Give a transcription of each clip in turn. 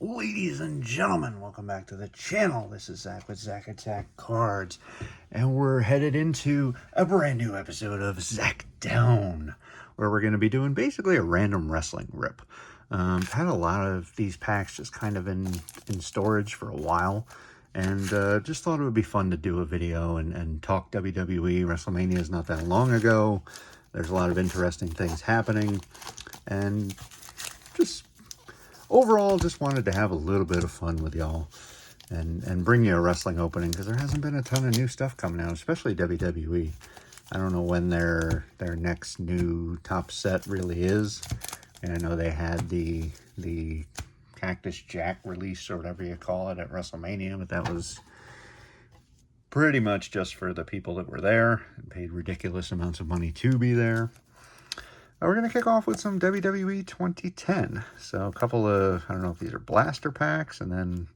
Ladies and gentlemen, welcome back to the channel. This is Zach with Zach Attack Cards, and we're headed into a brand new episode of ZAKdown, where we're going to be doing basically a random wrestling rip. I've had a lot of these packs just kind of in storage for a while, and just thought it would be fun to do a video and talk WWE. WrestleMania is not that long ago. There's a lot of interesting things happening, and just overall, just wanted to have a little bit of fun with y'all and bring you a wrestling opening, because there hasn't been a ton of new stuff coming out, especially WWE. I don't know when their next new top set really is. And I know they had the Cactus Jack release, or whatever you call it, at WrestleMania, but that was pretty much just for the people that were there and paid ridiculous amounts of money to be there. We're going to kick off with some WWE 2010. So a couple of, I don't know if these are blaster packs, and then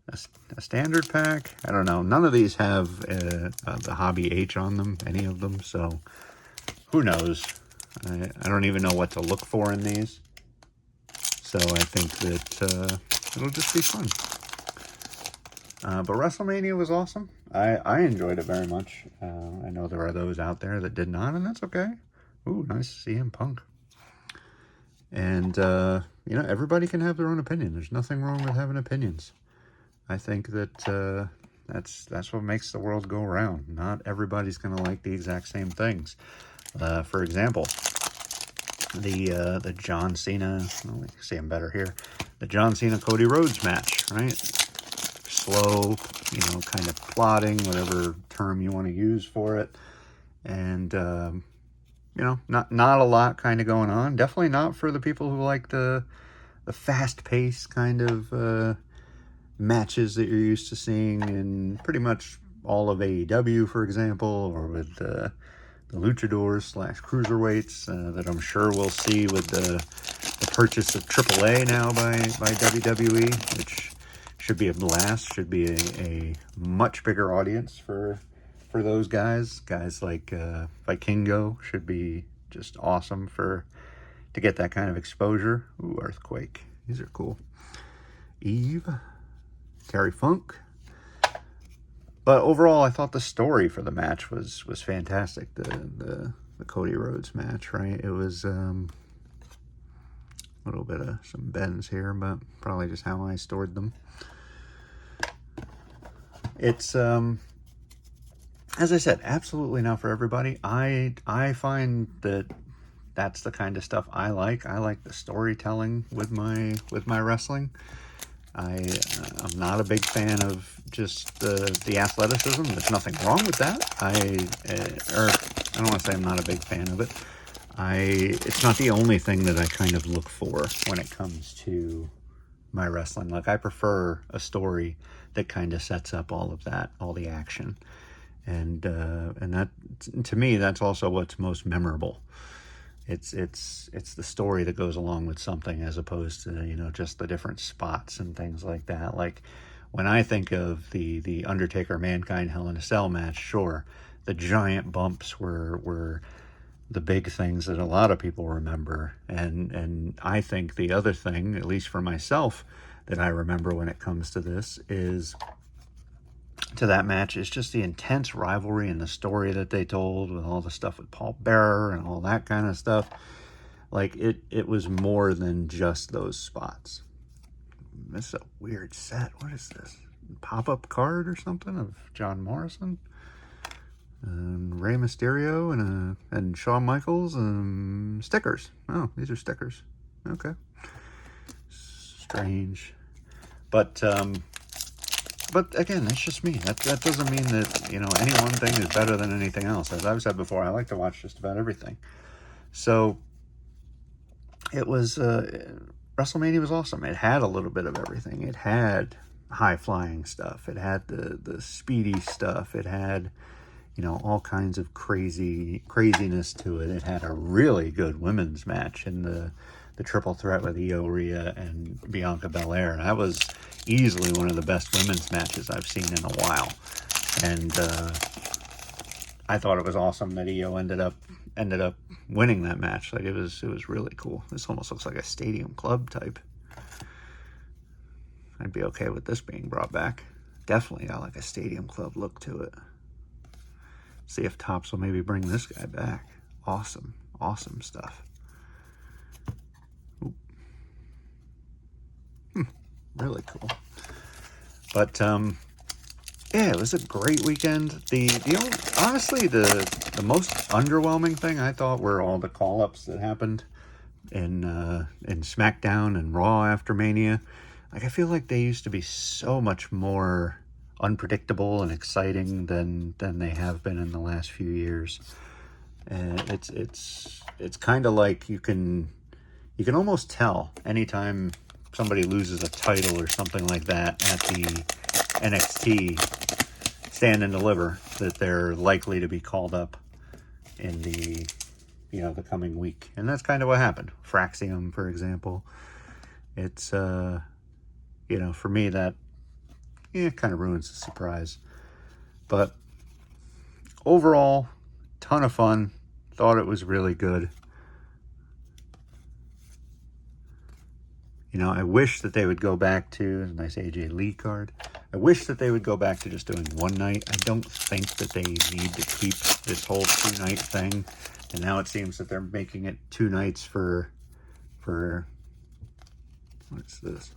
a standard pack. I don't know. None of these have the Hobby H on them, any of them. So who knows? I don't even know what to look for in these. So I think that it'll just be fun. But WrestleMania was awesome. I enjoyed it very much. I know there are those out there that did not, and that's okay. Ooh, nice CM Punk. And, you know, everybody can have their own opinion. There's nothing wrong with having opinions. I think that that's what makes the world go around. Not everybody's going to like the exact same things. For example, the John Cena, well, we can see him better here. The John Cena Cody Rhodes match, right? Slow, you know, kind of plodding, whatever term you want to use for it. And, you know, not a lot kind of going on. Definitely not for the people who like the fast-paced kind of matches that you're used to seeing in pretty much all of AEW, for example, or with the luchadors / cruiserweights that I'm sure we'll see with the purchase of AAA now by WWE, which should be a blast. Should be a much bigger audience for those guys. Guys like Vikingo should be just awesome to get that kind of exposure. Ooh, Earthquake. These are cool. Eve. Terry Funk. But overall, I thought the story for the match was fantastic. The Cody Rhodes match, right? It was a little bit of some bends here, but probably just how I stored them. It's as I said, absolutely not for everybody. I find that that's the kind of stuff I like. I like the storytelling with my wrestling. I'm not a big fan of just the athleticism. There's nothing wrong with that. I don't want to say I'm not a big fan of it. It's not the only thing that I kind of look for when it comes to my wrestling. Like, I prefer a story that kind of sets up all of that, all the action. And that, to me, that's also what's most memorable. It's the story that goes along with something, as opposed to, you know, just the different spots and things like that. Like, when I think of the Undertaker Mankind Hell in a Cell match, sure, the giant bumps were the big things that a lot of people remember. And I think the other thing, at least for myself, that I remember when it comes to this to that match is just the intense rivalry and the story that they told, with all the stuff with Paul Bearer and all that kind of stuff. Like, it was more than just those spots. This is a weird set. What is this? Pop-up card or something of John Morrison and Rey Mysterio and Shawn Michaels and stickers. Oh, these are stickers. Okay. Strange. But again, that's just me. That doesn't mean that, you know, any one thing is better than anything else. As I've said before, I like to watch just about everything. So it was, WrestleMania was awesome. It had a little bit of everything. It had high-flying stuff. It had the speedy stuff. It had, you know, all kinds of craziness to it. It had a really good women's match in the triple threat with Io Rhea and Bianca Belair. That was easily one of the best women's matches I've seen in a while. And I thought it was awesome that Io ended up winning that match. Like, it was really cool. This almost looks like a Stadium Club type. I'd be okay with this being brought back. Definitely got like a Stadium Club look to it. See if Topps will maybe bring this guy back. Awesome, awesome stuff. Really cool. But yeah, it was a great weekend. Honestly, the most underwhelming thing I thought were all the call-ups that happened in SmackDown and Raw after Mania. Like, I feel like they used to be so much more unpredictable and exciting than they have been in the last few years. And it's kind of like you can almost tell anytime somebody loses a title or something like that at the NXT Stand and Deliver that they're likely to be called up in the the coming week. And that's kind of what happened. Fraxium, for example. It's for me that kind of ruins the surprise. But overall, ton of fun. Thought it was really good. I wish that they would go back to, nice AJ Lee card. I wish that they would go back to just doing one night. I don't think that they need to keep this whole 2-night thing. And now it seems that they're making it 2 nights for what's this?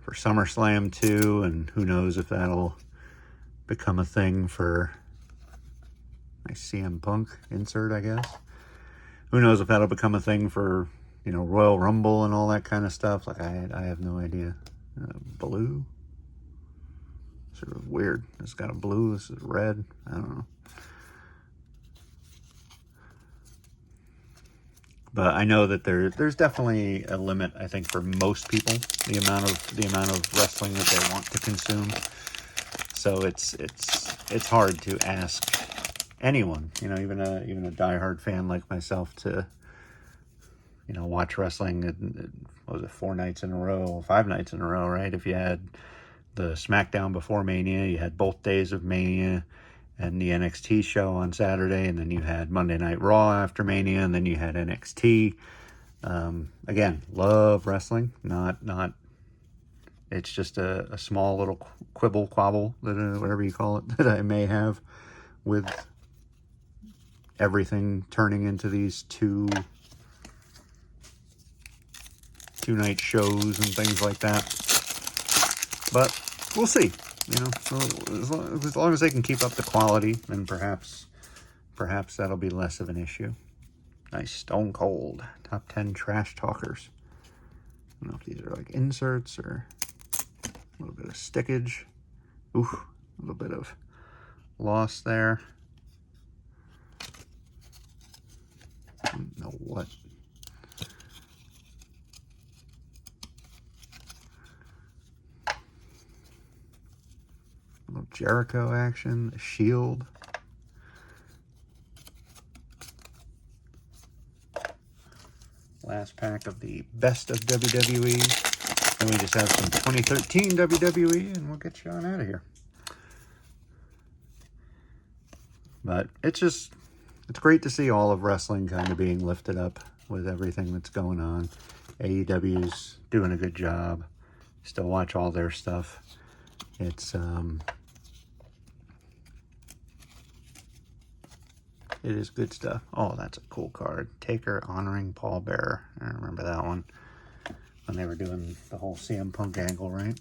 For SummerSlam 2, and who knows if that'll become a thing for my CM Punk insert, I guess. Who knows if that'll become a thing for Royal Rumble and all that kind of stuff. Like, I have no idea. Blue? Sort of weird. It's got a blue. This is red. I don't know. But I know that there's definitely a limit, I think, for most people, the amount of wrestling that they want to consume. So it's hard to ask anyone, even a diehard fan like myself to watch wrestling. What was it, 4 nights in a row, 5 nights in a row, right? If you had the SmackDown before Mania, you had both days of Mania and the NXT show on Saturday, and then you had Monday Night Raw after Mania, and then you had NXT. Again, love wrestling. Not. It's just a small little quibble, whatever you call it, that I may have with everything turning into these 2-night shows and things like that. But we'll see. So as long as they can keep up the quality, then perhaps that'll be less of an issue. Nice Stone Cold top 10 trash talkers. I don't know if these are like inserts or a little bit of stickage. Ooh, a little bit of loss there. I don't know what. A little Jericho action, a shield. Last pack of the best of WWE. And we just have some 2013 WWE, and we'll get you on out of here. But it's great to see all of wrestling kind of being lifted up with everything that's going on. AEW's doing a good job. Still watch all their stuff. It is good stuff. Oh, that's a cool card. Taker honoring Paul Bearer. I remember that one when they were doing the whole CM Punk angle, right?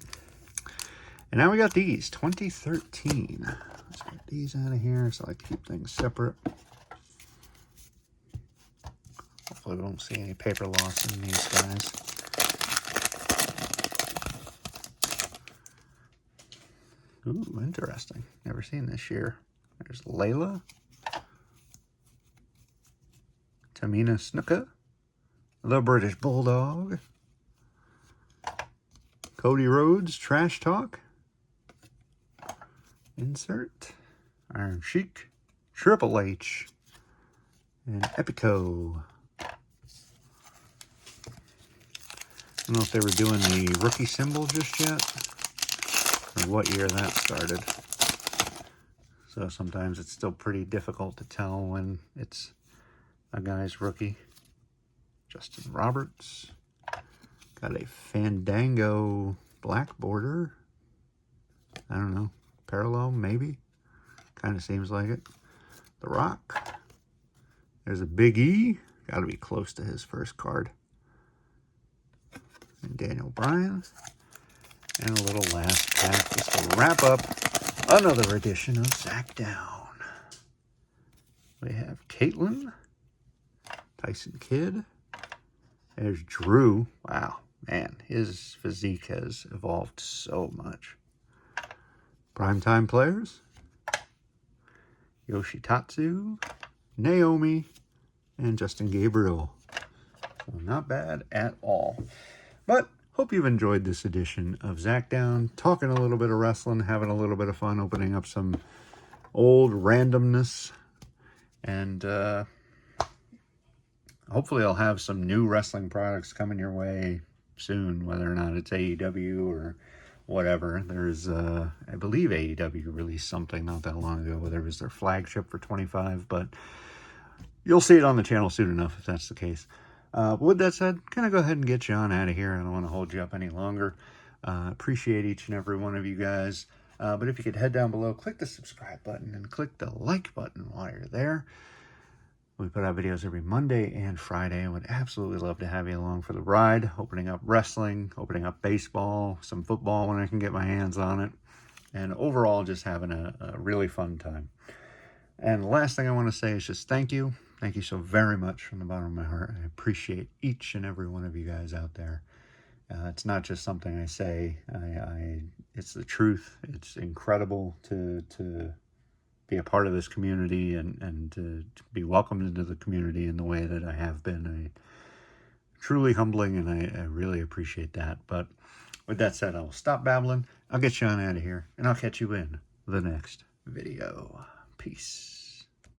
And now we got these, 2013. Let's get these out of here so I keep things separate. Hopefully we won't see any paper loss in these guys. Ooh, interesting. Never seen this year. There's Layla. Tamina Snuka. The British Bulldog. Cody Rhodes, Trash Talk. Insert. Iron Sheik. Triple H. And Epico. I don't know if they were doing the rookie symbol just yet, or what year that started. So sometimes it's still pretty difficult to tell when it's a guy's rookie. Justin Roberts. Got a Fandango black border. I don't know. Parallel, maybe. Kind of seems like it. The Rock. There's a Big E. Got to be close to his first card. And Daniel Bryan. And a little last pack just to wrap up another edition of ZAKdown. We have Caitlyn. Tyson Kidd. There's Drew. Wow, man, his physique has evolved so much. Primetime players. Yoshitatsu, Naomi, and Justin Gabriel. So not bad at all. But hope you've enjoyed this edition of ZAKdown. Talking a little bit of wrestling, having a little bit of fun, opening up some old randomness. And hopefully I'll have some new wrestling products coming your way soon, whether or not it's AEW or whatever. There's, I believe AEW released something not that long ago, whether it was their flagship for $25, but you'll see it on the channel soon enough if that's the case. But with that said, kind of go ahead and get you on out of here. I don't want to hold you up any longer. Appreciate each and every one of you guys. But if you could head down below, click the subscribe button and click the like button while you're there. We put out videos every Monday and Friday. I would absolutely love to have you along for the ride, opening up wrestling, opening up baseball, some football when I can get my hands on it, and overall just having a really fun time. And the last thing I want to say is just thank you. Thank you so very much from the bottom of my heart. I appreciate each and every one of you guys out there. It's not just something I say. It's the truth. It's incredible to be a part of this community and to be welcomed into the community in the way that I have been. Truly humbling, and I really appreciate that. But with that said, I'll stop babbling. I'll get you on out of here, and I'll catch you in the next video. Peace.